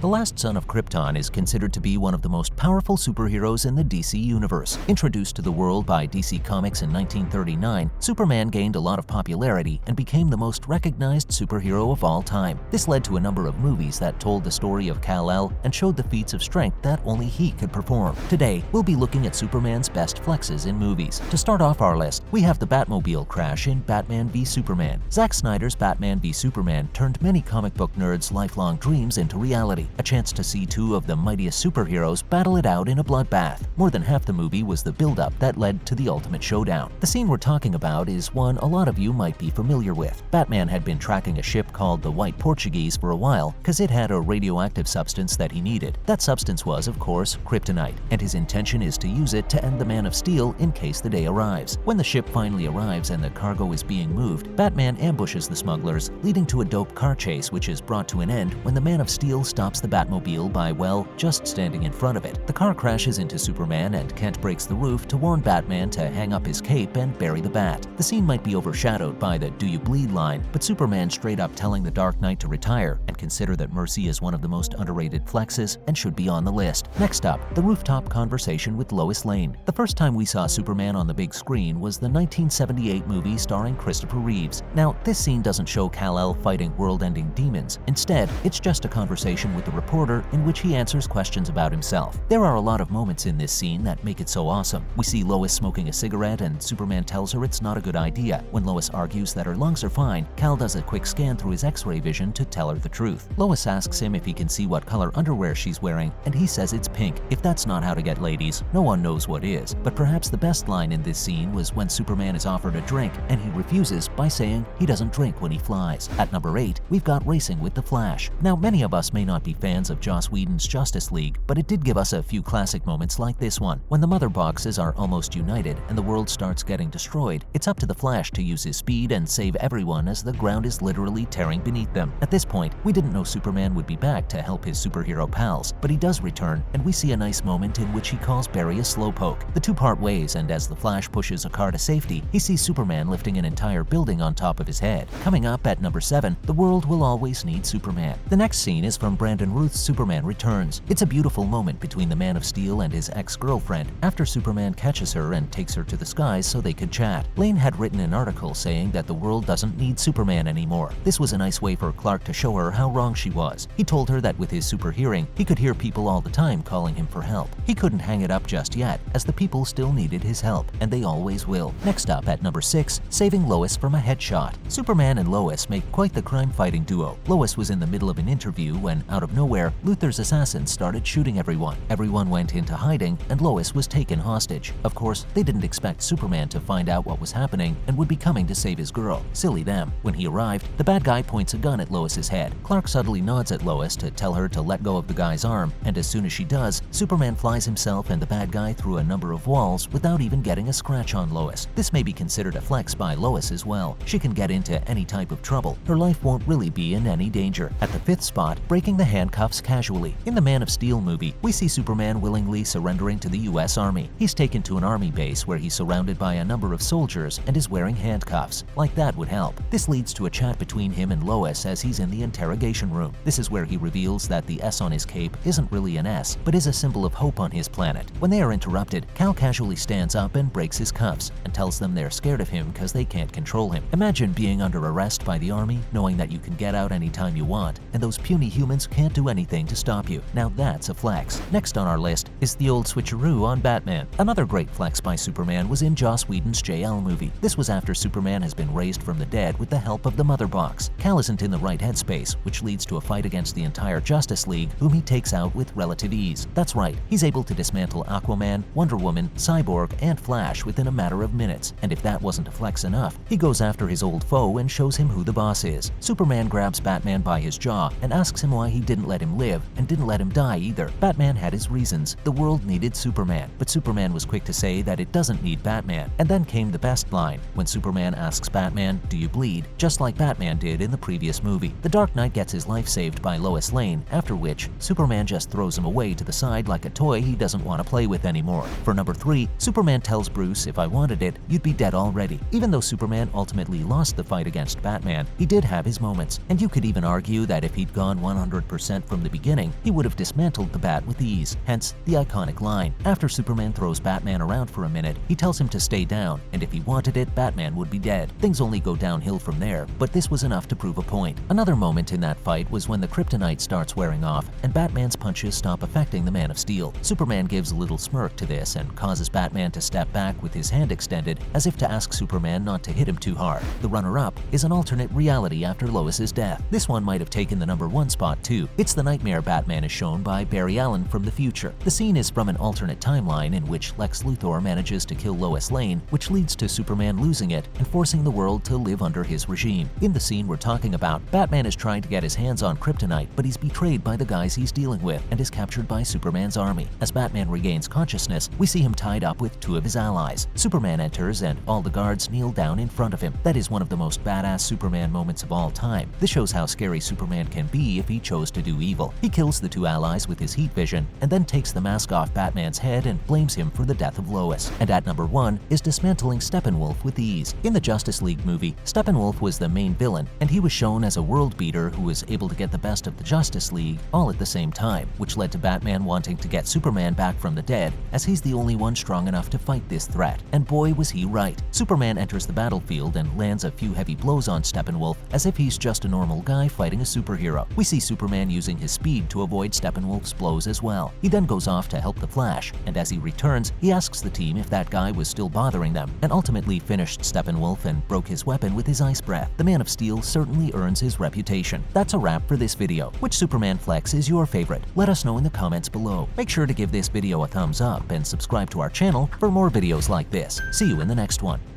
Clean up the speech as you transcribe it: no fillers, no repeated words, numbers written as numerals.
The Last Son of Krypton is considered to be one of the most powerful superheroes in the DC universe. Introduced to the world by DC Comics in 1939, Superman gained a lot of popularity and became the most recognized superhero of all time. This led to a number of movies that told the story of Kal-El and showed the feats of strength that only he could perform. Today, we'll be looking at Superman's best flexes in movies. To start off our list, we have the Batmobile crash in Batman v Superman. Zack Snyder's Batman v Superman turned many comic book nerds' lifelong dreams into reality, a chance to see two of the mightiest superheroes battle it out in a bloodbath. More than half the movie was the build-up that led to the ultimate showdown. The scene we're talking about is one a lot of you might be familiar with. Batman had been tracking a ship called the White Portuguese for a while because it had a radioactive substance that he needed. That substance was, of course, kryptonite, and his intention is to use it to end the Man of Steel in case the day arrives. When the ship finally arrives and the cargo is being moved, Batman ambushes the smugglers, leading to a dope car chase which is brought to an end when the Man of Steel stops the Batmobile by, well, just standing in front of it. The car crashes into Superman and Kent breaks the roof to warn Batman to hang up his cape and bury the bat. The scene might be overshadowed by the "Do you bleed" line, but Superman straight up telling the Dark Knight to retire and consider that mercy is one of the most underrated flexes and should be on the list. Next up, the rooftop conversation with Lois Lane. The first time we saw Superman on the big screen was the 1978 movie starring Christopher Reeves. Now, this scene doesn't show Kal-El fighting world-ending demons. Instead, it's just a conversation with the reporter in which he answers questions about himself. There are a lot of moments in this scene that make it so awesome. We see Lois smoking a cigarette and Superman tells her it's not a good idea. When Lois argues that her lungs are fine, Kal does a quick scan through his X-ray vision to tell her the truth. Lois asks him if he can see what color underwear she's wearing, and he says it's pink. If that's not how to get ladies, no one knows what is. But perhaps the best line in this scene was when Superman is offered a drink and he refuses by saying he doesn't drink when he flies. At number 8, we've got Racing with the Flash. Now, many of us may not be fans of Joss Whedon's Justice League, but it did give us a few classic moments like this one. When the mother boxes are almost united and the world starts getting destroyed, it's up to the Flash to use his speed and save everyone as the ground is literally tearing beneath them. At this point, we didn't know Superman would be back to help his superhero pals, but he does return, and we see a nice moment in which he calls Barry a slowpoke. The two part ways, and as the Flash pushes a car to safety, he sees Superman lifting an entire building on top of his head. Coming up at number 7, the world will always need Superman. The next scene is from Brandon Routh's Superman Returns. It's a beautiful moment between the Man of Steel and his ex-girlfriend after Superman catches her and takes her to the skies so they could chat. Lane had written an article saying that the world doesn't need Superman anymore. This was a nice way for Clark to show her how wrong she was. He told her that with his super hearing, he could hear people all the time calling him for help. He couldn't hang it up just yet, as the people still needed his help, and they always will. Next up at number 6, saving Lois from a headshot. Superman and Lois make quite the crime-fighting duo. Lois was in the middle of an interview when, out of nowhere, Luthor's assassins started shooting everyone. Everyone went into hiding, and Lois was taken hostage. Of course, they didn't expect Superman to find out what was happening and would be coming to save his girl. Silly them. When he arrived, the bad guy points a gun at Lois's head. Clark subtly nods at Lois to tell her to let go of the guy's arm, and as soon as she does, Superman flies himself and the bad guy through a number of walls without even getting a scratch on Lois. This may be considered a flex by Lois as well. She can get into any type of trouble. Her life won't really be in any danger. At the 5th spot, breaking the handcuffs casually. In the Man of Steel movie, we see Superman willingly surrendering to the US Army. He's taken to an army base where he's surrounded by a number of soldiers and is wearing handcuffs. Like that would help. This leads to a chat between him and Lois as he's in the interrogation room. This is where he reveals that the S on his cape isn't really an S, but is a symbol of hope on his planet. When they are interrupted, Kal casually stands up and breaks his cuffs and tells them they're scared of him because they can't control him. Imagine being under arrest by the army, knowing that you can get out anytime you want, and those puny humans can't do anything to stop you. Now that's a flex. Next on our list is the old switcheroo on Batman. Another great flex by Superman was in Joss Whedon's JL movie. This was after Superman has been raised from the dead with the help of the Mother Box. Kal isn't in the right headspace, which leads to a fight against the entire Justice League, whom he takes out with relative ease. That's right, he's able to dismantle Aquaman, Wonder Woman, Cyborg, and Flash within a matter of minutes. And if that wasn't a flex enough, he goes after his old foe and shows him who the boss is. Superman grabs Batman by his jaw and asks him why he didn't let him live and didn't let him die either. Batman had his reasons. the world needed Superman, but Superman was quick to say that it doesn't need Batman. And then came the best line, when Superman asks Batman, "Do you bleed?" just like Batman did in the previous movie. The Dark Knight gets his life saved by Lois Lane, after which Superman just throws him away to the side like a toy he doesn't want to play with anymore. For number 3, Superman tells Bruce, "If I wanted it, you'd be dead already." Even though Superman ultimately lost the fight against Batman, he did have his moments, and you could even argue that if he'd gone 100% from the beginning, he would have dismantled the Bat with ease, hence the iconic line. After Superman throws Batman around for a minute, he tells him to stay down, and if he wanted it, Batman would be dead. Things only go downhill from there, but this was enough to prove a point. Another moment in that fight was when the kryptonite starts wearing off, and Batman's punches stop affecting the Man of Steel. Superman gives a little smirk to this and causes Batman to step back with his hand extended as if to ask Superman not to hit him too hard. The runner-up is an alternate reality after Lois's death. This one might have taken the number 1 spot too. It's the nightmare Batman is shown by Barry Allen from the future. The scene is from an alternate timeline in which Lex Luthor manages to kill Lois Lane, which leads to Superman losing it and forcing the world to live under his regime. In the scene we're talking about, Batman is trying to get his hands on kryptonite, but he's betrayed by the guys he's dealing with and is captured by Superman's army. As Batman regains consciousness, we see him tied up with 2 of his allies. Superman enters and all the guards kneel down in front of him. That is one of the most badass Superman moments of all time. This shows how scary Superman can be if he chose to do evil. He kills the 2 allies with his heat vision and then takes the mask off Batman's head and blames him for the death of Lois. And at number 1 is dismantling Steppenwolf with ease. In the Justice League movie, Steppenwolf was the main villain, and he was shown as a world beater who was able to get the best of the Justice League all at the same time, which led to Batman wanting to get Superman back from the dead, as he's the only one strong enough to fight this threat. And boy was he right. Superman enters the battlefield and lands a few heavy blows on Steppenwolf as if he's just a normal guy fighting a superhero. We see Superman using his speed to avoid Steppenwolf's blows as well. He then goes off to help the Flash, and as he returns, he asks the team if that guy was still bothering them, and ultimately finished Steppenwolf and broke his weapon with his ice breath. The Man of Steel certainly earns his reputation. That's a wrap for this video. Which Superman flex is your favorite? Let us know in the comments below. Make sure to give this video a thumbs up and subscribe to our channel for more videos like this. See you in the next one.